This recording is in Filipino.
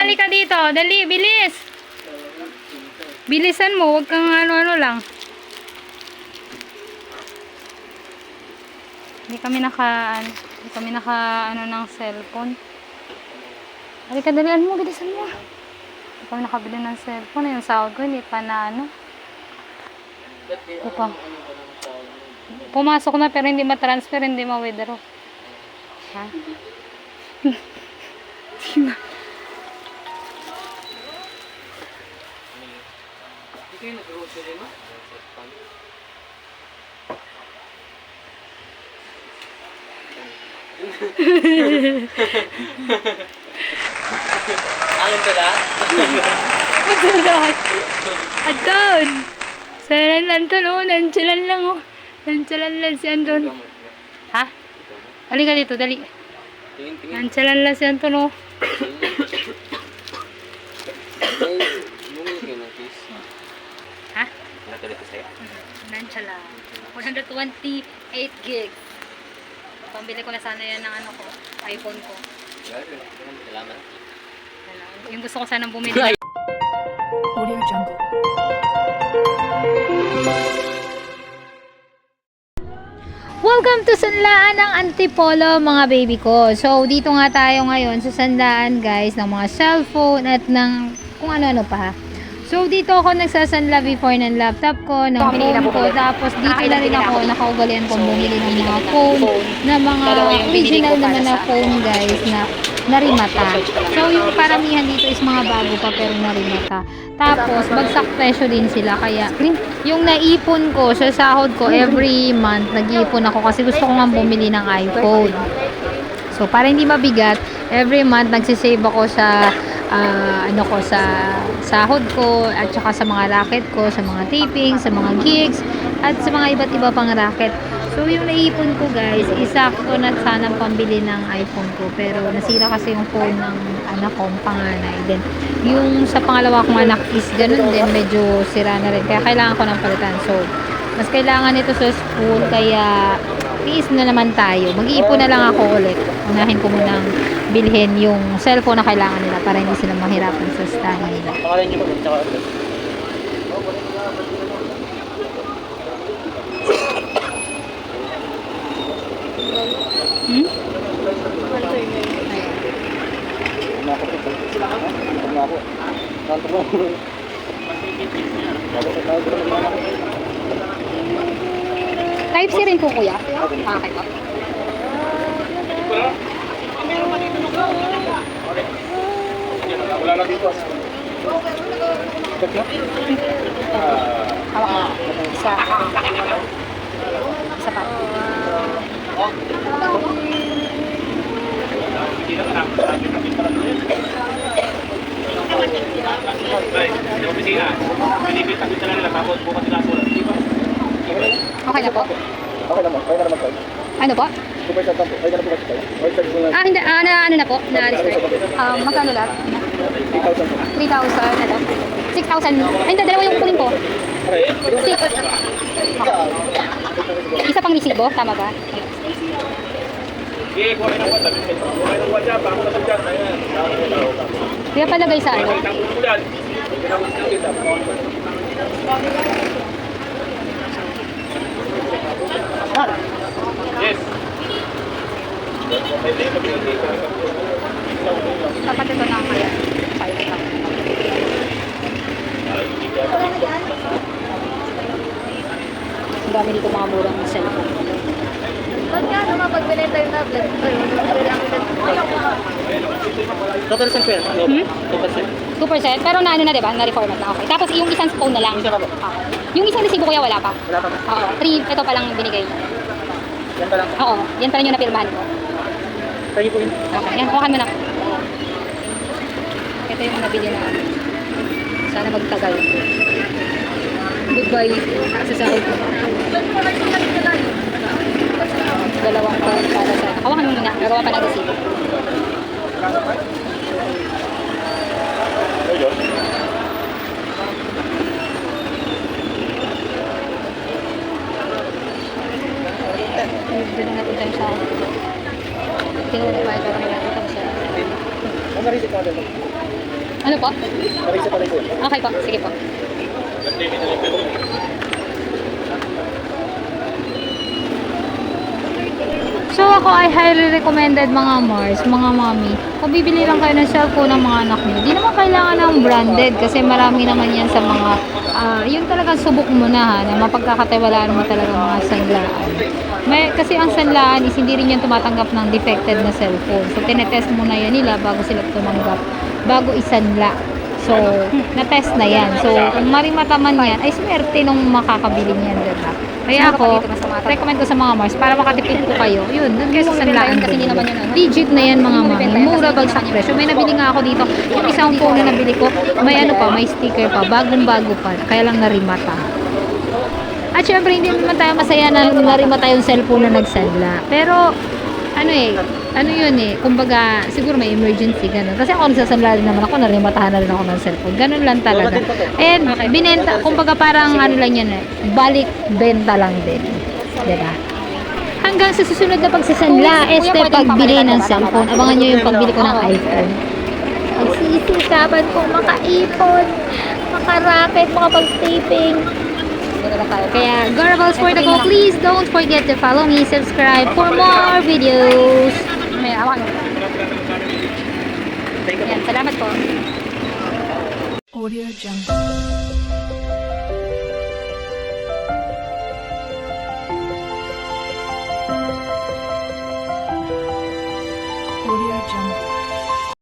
Halika dito. Dali, bilis. Bilisan mo. Huwag kang ano-ano lang. Hindi kami naka ano ng cellphone. Halika, dalian mo. Bilisan mo. Hindi kami nakabili ng cellphone. Yung sahod ko, hindi pa na ano. Ito pa. Pumasok na pero hindi ma-transfer, hindi ma-withdraw. Ha? Sina? Angin to na? Adon! Saran Anton, oh. Nandiyan lang, oh. Nandiyan lang si Anton. Ha? Halika dito, dali. Tingin. Nandiyan lang si Anton, oh. Bumili kayo ng case. Ha? Nakalito sa'yo. Nandiyan lang. 128 gigs. Pambili ko na sana yan ng ano ko, iPhone ko. Salamat. Yung gusto ko sanang bumili. Audio Jungle. Welcome to Sanlaan ng Antipolo, mga baby ko. So, dito nga tayo ngayon sa Sanlaan, guys, ng mga cellphone at ng kung ano-ano pa. So, dito ako nagsasanla before ng laptop ko, ng phone ko. Tapos, dito na rin ako nakaugalian kong bumili ng mga phone, na mga original naman na phone, guys, na narimata. So, yung paramihan dito is mga bago pa pero narimata. Tapos, bagsak presyo din sila. Kaya, yung naipon ko sa sahod ko every month, nag-iipon ako kasi gusto ko nga bumili ng iPhone. So, para hindi mabigat, every month nagsisave ako sa sa sahod ko at saka sa mga racket ko, sa mga taping, sa mga gigs at sa mga iba't iba pang racket. So yung naipon ko, guys, isakto na sanang pambili ng iPhone ko, pero nasira kasi yung phone ng anak ko, panganay. Then yung sa pangalawa kong anak is ganun din, medyo sira na rin, kaya kailangan ko ng palitan. So mas kailangan ito sa school, kaya tiis na naman tayo. Mag-iipon na lang ako ulit. Unahin ko munang bilhin yung cellphone na kailangan nila para hindi sila mahirapan sa study nila. Pangalan niyo ba? Tsaka address. Type C rin po, kuya. Okay po. Wala na dito. Hawak mo. Isa. Isa pa. Okay na po. Okay naman. Kaya na naman tayo. Ano po? Super chat lang po. Kaya na po kasi tayo. Or chat ko lang. Hindi. Ano na po? Na-restart. Magkano lahat? 3,000 po. 3,000. Ano? 6,000. Ay, hindi. Dalawa yung kukunin ko. 6. Isa pang resibo. Tama ba? Okay, kuha ng WhatsApp. Kuha ng WhatsApp. Ako na sa chat. Ayan. Kaya palagay sa ano? Yes. Dapat ito na kaya. Ang dami dito mga murang cellphone. Pag nga naman pagbili tayo na vlog, Total send ko yan. Total send. 2%, pero na ano na, diba? Na-reformat na. Okay. Tapos yung isang phone na lang. Isa pa po. Okay. Yung isang resibo kuya wala pa. Wala pa po. Oo. 3, ito pa lang binigay. Yan pa lang. Oo. Yan pa lang yung napirmahan ko. Tayo po yun. Okay. Yan, kuhaan mo na. Ito yung nabili na. Sana magtagal. Goodbye. Sa sahod ko. Dalawang phone para sa... Hawakan mo muna. Gagawa pa ng resibo. Ayun. Bilhin natin tayo sa... Tinulong ba ito? Kaya ito siya. Ang narisip natin. Ano po? Pareho sa pareho. Okay po, sige po. So ako ay highly recommended mga Mars, mga mommy. Kung bibili lang kayo ng cellphone ng mga anak nyo, di naman kailangan ng branded kasi marami naman yan sa mga, yun talagang subok mo na ha, na mapagkakatiwalaan mo talaga mga sanlaan. Kasi ang sanlaan is hindi rin yan tumatanggap ng defected na cellphone. So tinetest mo na yan nila bago sila tumanggap, bago isanla. So, na-test na yan. So, kung marimata man yan, ay swerte nung makakabili niyan, diba? Kaya ako, recommend ko sa mga Mars, para makatipid po kayo, yun, dun kayo sa sanlaan. Kasi hindi naman yun, ano? Legit na yan mga mami. Mura bagsak presyo. May nabili nga ako dito. Yung isang phone na nabili ko, may ano pa, may sticker pa. Bagong-bago pa. Kaya lang narimata. At syempre, hindi naman tayo masaya na narimata yung cellphone na nagsadla. Pero, ano yun kumbaga, siguro may emergency, ganun. Kasi ako nagsasanla rin naman ako, narimatahan na rin ako ng cellphone. Ganun lang talaga. And, binenta, kumbaga parang ano lang yan balik benta lang din. Diba? Hanggang sa susunod na pagsasanla, pagbili ng cellphone. Abangan nyo yung pagbili ko ng iPhone. Nagsisikapan kong makaipon, makaraket, makapag-taping. Kaya, Garables for the go, please don't forget to follow me, subscribe for more videos. May awak. Yan, salamat po. Audio Jungle.